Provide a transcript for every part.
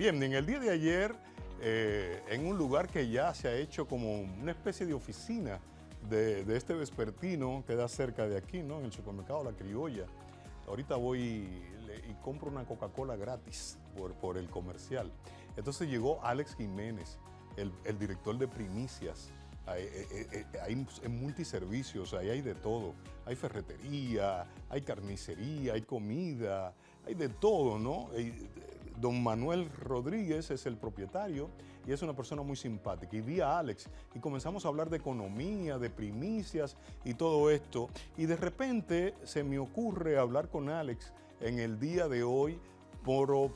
Bien, en el día de ayer, en un lugar que ya se ha hecho como una especie de oficina de este vespertino, queda cerca de aquí, ¿no? En el supermercado La Criolla. Ahorita voy y compro una Coca-Cola gratis por el comercial. Entonces llegó Alex Jiménez, el director de Primicias. Hay multiservicios, ahí hay de todo. Hay ferretería, hay carnicería, hay comida, hay de todo, ¿no? Don Manuel Rodríguez es el propietario y es una persona muy simpática. Y vi a Alex y comenzamos a hablar de economía, de primicias y todo esto. Y de repente se me ocurre hablar con Alex en el día de hoy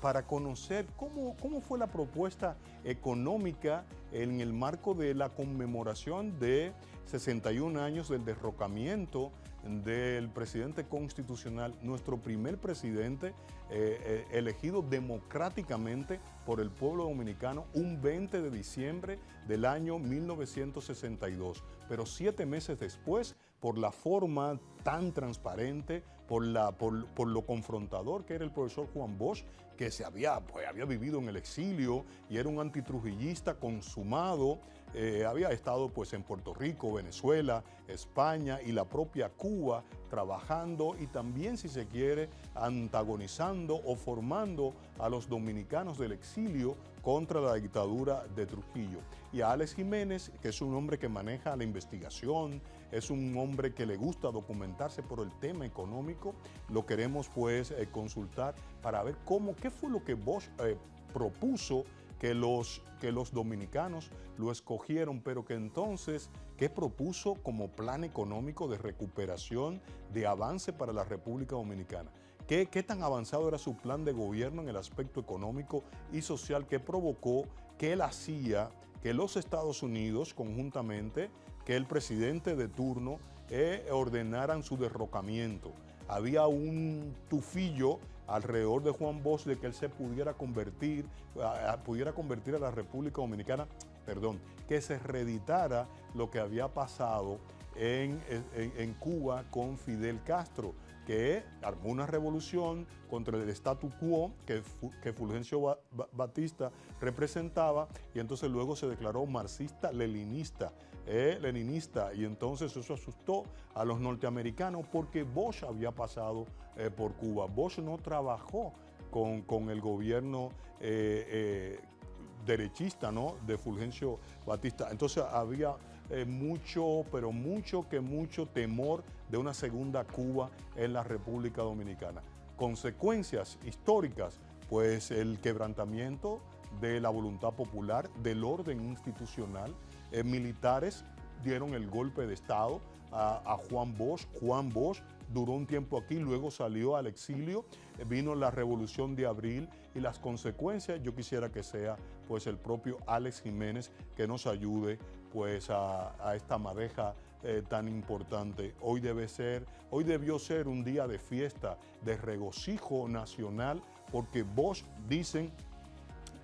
para conocer cómo fue la propuesta económica en el marco de la conmemoración de 61 años del derrocamiento del presidente constitucional, nuestro primer presidente elegido democráticamente por el pueblo dominicano un 20 de diciembre del año 1962. Pero 7 meses después, por la forma tan transparente, por lo confrontador que era el profesor Juan Bosch, que había vivido en el exilio y era un antitrujillista consumado, había estado pues en Puerto Rico, Venezuela, España y la propia Cuba trabajando y también, si se quiere, antagonizando o formando a los dominicanos del exilio contra la dictadura de Trujillo. Y a Alex Jiménez, que es un hombre que maneja la investigación, es un hombre que le gusta documentarse por el tema económico, lo queremos pues consultar para ver qué fue lo que Bosch propuso que los dominicanos lo escogieron, pero que entonces, ¿qué propuso como plan económico de recuperación, de avance para la República Dominicana? ¿Qué tan avanzado era su plan de gobierno en el aspecto económico y social que provocó que él hacía que los Estados Unidos conjuntamente, que el presidente de turno, ordenaran su derrocamiento? Había un tufillo alrededor de Juan Bosch de que él se pudiera convertir a la República Dominicana, que se reeditara lo que había pasado en Cuba con Fidel Castro, que armó una revolución contra el statu quo que Fulgencio Batista representaba, y entonces luego se declaró marxista-leninista, y entonces eso asustó a los norteamericanos porque Bosch había pasado por Cuba. Bosch no trabajó con el gobierno derechista, ¿no?, de Fulgencio Batista. Entonces había mucho temor de una segunda Cuba en la República Dominicana. Consecuencias históricas, pues el quebrantamiento de la voluntad popular, del orden institucional. Militares dieron el golpe de Estado a Juan Bosch. Juan Bosch duró un tiempo aquí, luego salió al exilio, vino la Revolución de Abril y las consecuencias, yo quisiera que sea pues el propio Alex Jiménez que nos ayude pues a esta madeja tan importante. Hoy debió ser un día de fiesta, de regocijo nacional, porque Bosch dicen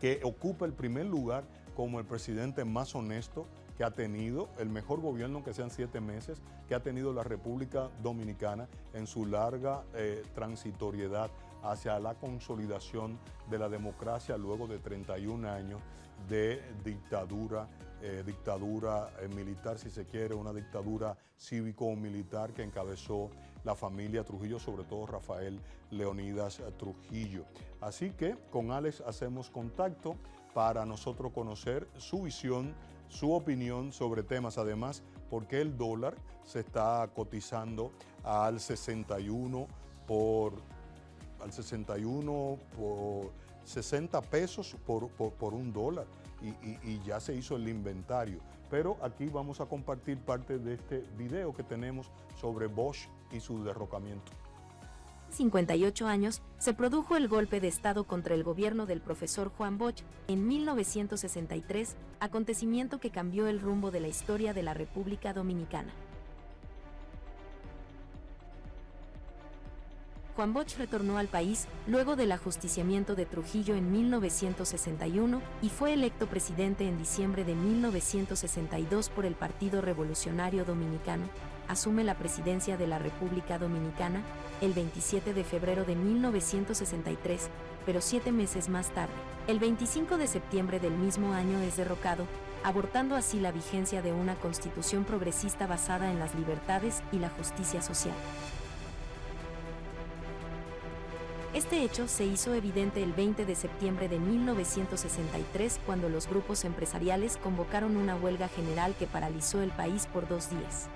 que ocupa el primer lugar como el presidente más honesto que ha tenido, el mejor gobierno, que sean 7 meses, que ha tenido la República Dominicana en su larga transitoriedad hacia la consolidación de la democracia luego de 31 años de dictadura militar, si se quiere, una dictadura cívico-militar que encabezó la familia Trujillo, sobre todo Rafael Leonidas Trujillo. Así que con Alex hacemos contacto para nosotros conocer su visión, su opinión sobre temas, además, porque el dólar se está cotizando al 61 por 60 pesos por un dólar y ya se hizo el inventario. Pero aquí vamos a compartir parte de este video que tenemos sobre Bosch y su derrocamiento. 58 años, se produjo el golpe de Estado contra el gobierno del profesor Juan Bosch en 1963, acontecimiento que cambió el rumbo de la historia de la República Dominicana. Juan Bosch retornó al país luego del ajusticiamiento de Trujillo en 1961 y fue electo presidente en diciembre de 1962 por el Partido Revolucionario Dominicano. Asume la presidencia de la República Dominicana el 27 de febrero de 1963, pero 7 meses más tarde, el 25 de septiembre del mismo año es derrocado, abortando así la vigencia de una constitución progresista basada en las libertades y la justicia social. Este hecho se hizo evidente el 20 de septiembre de 1963 cuando los grupos empresariales convocaron una huelga general que paralizó el país por 2 días.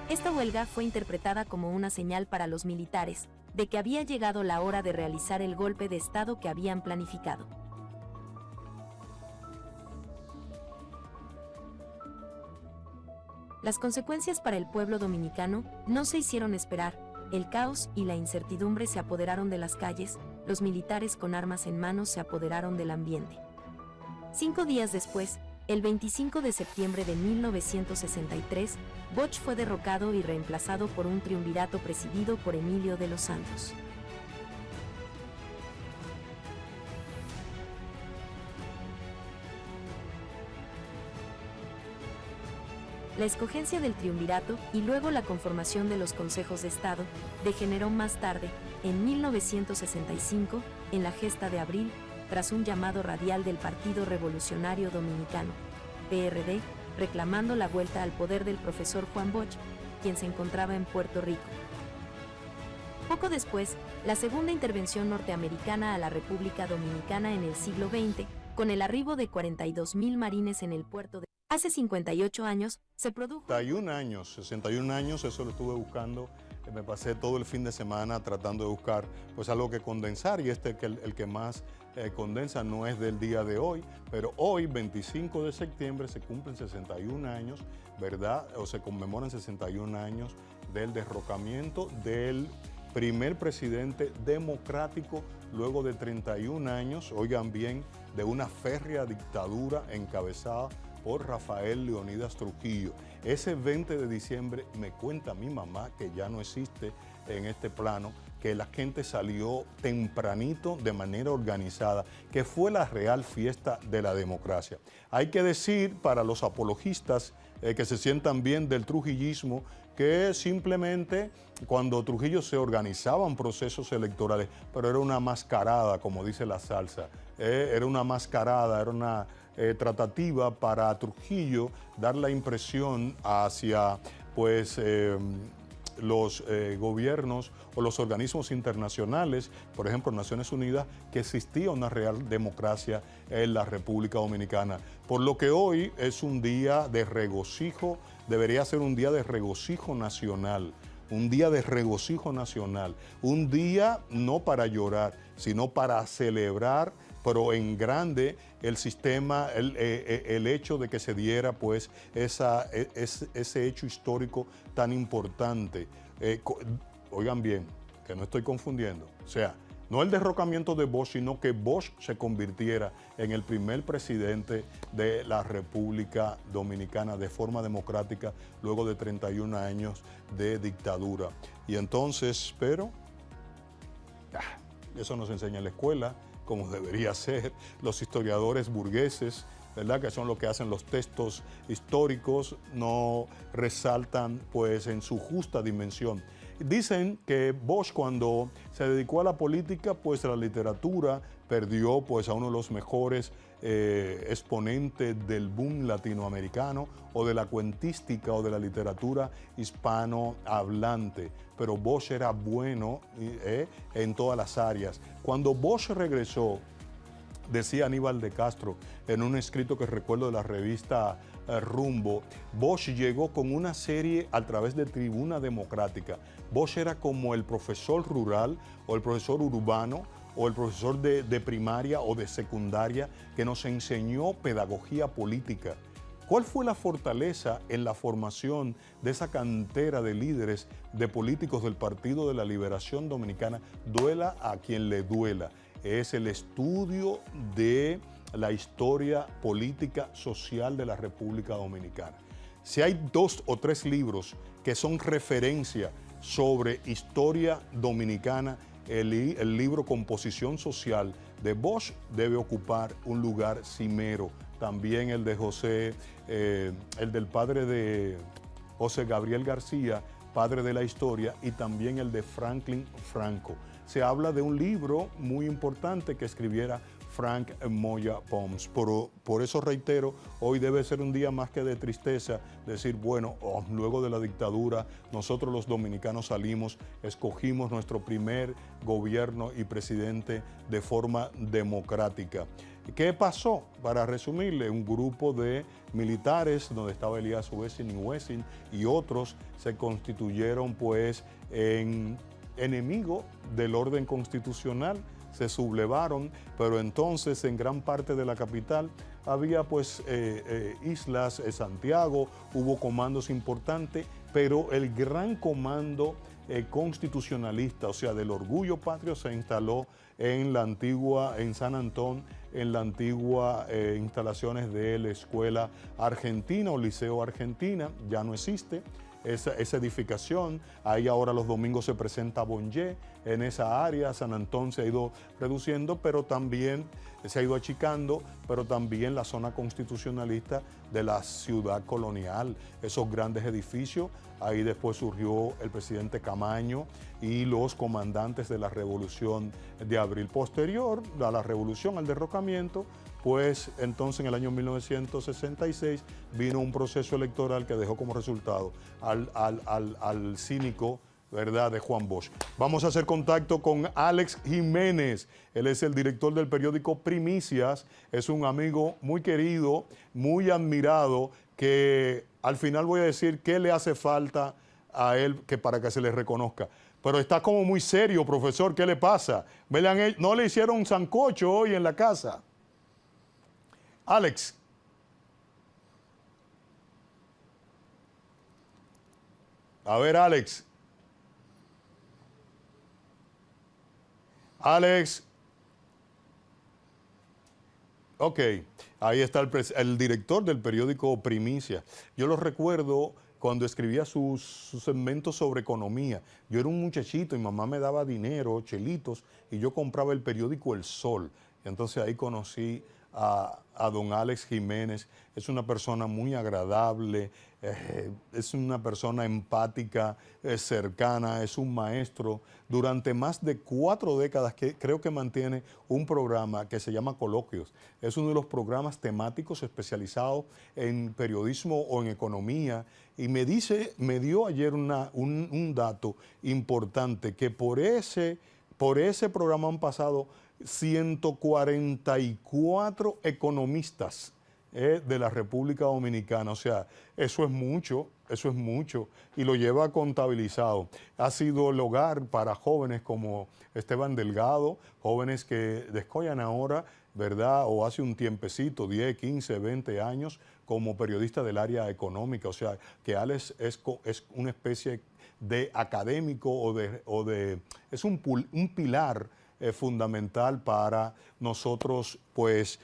Esta huelga fue interpretada como una señal para los militares de que había llegado la hora de realizar el golpe de Estado que habían planificado. Las consecuencias para el pueblo dominicano no se hicieron esperar. El caos y la incertidumbre se apoderaron de las calles, los militares con armas en mano se apoderaron del ambiente. 5 días después, el 25 de septiembre de 1963, Bosch fue derrocado y reemplazado por un triunvirato presidido por Emilio de los Santos. La escogencia del triunvirato y luego la conformación de los consejos de Estado degeneró más tarde, en 1965, en la gesta de abril, tras un llamado radial del Partido Revolucionario Dominicano, PRD, reclamando la vuelta al poder del profesor Juan Bosch, quien se encontraba en Puerto Rico. Poco después, la segunda intervención norteamericana a la República Dominicana en el siglo XX, con el arribo de 42,000 marines en el puerto de... Hace 58 años, se produjo... 61 años, eso lo estuve buscando. Me pasé todo el fin de semana tratando de buscar pues algo que condensar, y el que más condensa no es del día de hoy, pero hoy, 25 de septiembre, se cumplen 61 años, ¿verdad? O se conmemoran 61 años del derrocamiento del primer presidente democrático luego de 31 años, oigan bien, de una férrea dictadura encabezada por Rafael Leonidas Trujillo. Ese 20 de diciembre me cuenta mi mamá, que ya no existe en este plano, que la gente salió tempranito de manera organizada, que fue la real fiesta de la democracia. Hay que decir para los apologistas que se sientan bien del trujillismo, que simplemente cuando Trujillo se organizaban procesos electorales, pero era una mascarada, como dice la salsa, era una mascarada, era una tratativa para Trujillo dar la impresión hacia pues los gobiernos o los organismos internacionales, por ejemplo Naciones Unidas, que existía una real democracia en la República Dominicana. Por lo que hoy es un día de regocijo, debería ser un día de regocijo nacional, un día de regocijo nacional, un día no para llorar, sino para celebrar, pero en grande, el sistema, el hecho de que se diera pues ese hecho histórico tan importante. Oigan bien, que no estoy confundiendo, o sea, no el derrocamiento de Bosch, sino que Bosch se convirtiera en el primer presidente de la República Dominicana de forma democrática luego de 31 años de dictadura. Y entonces, pero eso no se enseña en la escuela, como debería ser. Los historiadores burgueses, ¿verdad?, que son los que hacen los textos históricos, no resaltan pues en su justa dimensión. Dicen que Bosch, cuando se dedicó a la política, pues la literatura perdió pues a uno de los mejores exponentes del boom latinoamericano o de la cuentística o de la literatura hispanohablante. Pero Bosch era bueno en todas las áreas. Cuando Bosch regresó, decía Aníbal de Castro en un escrito que recuerdo de la revista Rumbo, Bosch llegó con una serie a través de Tribuna Democrática. Bosch era como el profesor rural o el profesor urbano o el profesor de primaria o de secundaria que nos enseñó pedagogía política. ¿Cuál fue la fortaleza en la formación de esa cantera de líderes, de políticos del Partido de la Liberación Dominicana? Duela a quien le duela. Es el estudio de la historia política social de la República Dominicana. Si hay 2 o 3 libros que son referencia sobre historia dominicana. El libro Composición Social de Bosch debe ocupar un lugar cimero. También el de el del padre de José Gabriel García, padre de la historia, y también el de Franklin Franco. Se habla de un libro muy importante que escribiera Frank Moya Pons. Por eso reitero, hoy debe ser un día más que de tristeza, decir, bueno, luego de la dictadura, nosotros los dominicanos salimos, escogimos nuestro primer gobierno y presidente de forma democrática. ¿Qué pasó? Para resumirle, un grupo de militares, donde estaba Elías Wessing y otros, se constituyeron pues en enemigo del orden constitucional, se sublevaron, pero entonces en gran parte de la capital había pues islas, Santiago, hubo comandos importantes, pero el gran comando constitucionalista, o sea, del orgullo patrio, se instaló en la antigua, en San Antón, en la antigua instalaciones de la Escuela Argentina o Liceo Argentina, ya no existe esa edificación. Ahí ahora los domingos se presenta Bonje en esa área. San Antón se ha ido reduciendo, pero también se ha ido achicando, pero también la zona constitucionalista de la ciudad colonial, esos grandes edificios. Ahí después surgió el presidente Camaño y los comandantes de la Revolución de Abril. Posterior a la revolución, al derrocamiento, pues entonces en el año 1966 vino un proceso electoral que dejó como resultado al cínico, ¿verdad?, de Juan Bosch. Vamos a hacer contacto con Alex Jiménez. Él es el director del periódico Primicias. Es un amigo muy querido, muy admirado, que al final voy a decir qué le hace falta a él para que se le reconozca. Pero está como muy serio, profesor. ¿Qué le pasa? ¿No le hicieron un sancocho hoy en la casa? Alex. A ver, Alex. Alex. Ok, ahí está el director del periódico Primicia. Yo lo recuerdo cuando escribía sus segmentos sobre economía. Yo era un muchachito y mamá me daba dinero, chelitos, y yo compraba el periódico El Sol. Entonces ahí conocí a don Alex Jiménez. Es una persona muy agradable, es una persona empática, cercana, es un maestro. Durante más de 4 décadas creo que mantiene un programa que se llama Coloquios. Es uno de los programas temáticos especializados en periodismo o en economía. Y me dio ayer un dato importante, que por ese programa han pasado 144 economistas de la República Dominicana. O sea, eso es mucho, y lo lleva contabilizado. Ha sido el hogar para jóvenes como Esteban Delgado, jóvenes que descollan ahora, ¿verdad?, o hace un tiempecito, 10, 15, 20 años, como periodista del área económica. O sea, que Alex es una especie de académico es un pilar fundamental para nosotros, pues,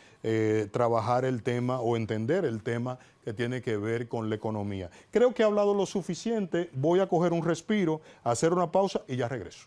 trabajar el tema o entender el tema que tiene que ver con la economía. Creo que he hablado lo suficiente, voy a coger un respiro, hacer una pausa y ya regreso.